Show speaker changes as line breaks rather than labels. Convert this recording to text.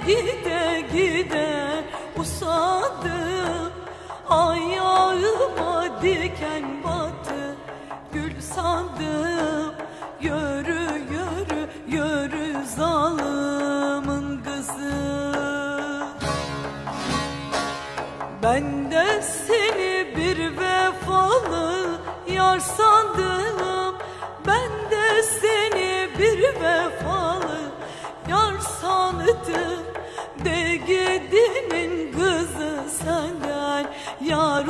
gide gide usandım. Ayağıma diken battı, gül sandım. Yürü yürü yürü zalimin kızı. Ben de seni bir vefalı yar sandım. Ben de seni bir vefalı yar sandım. De gidenin kızı senden yar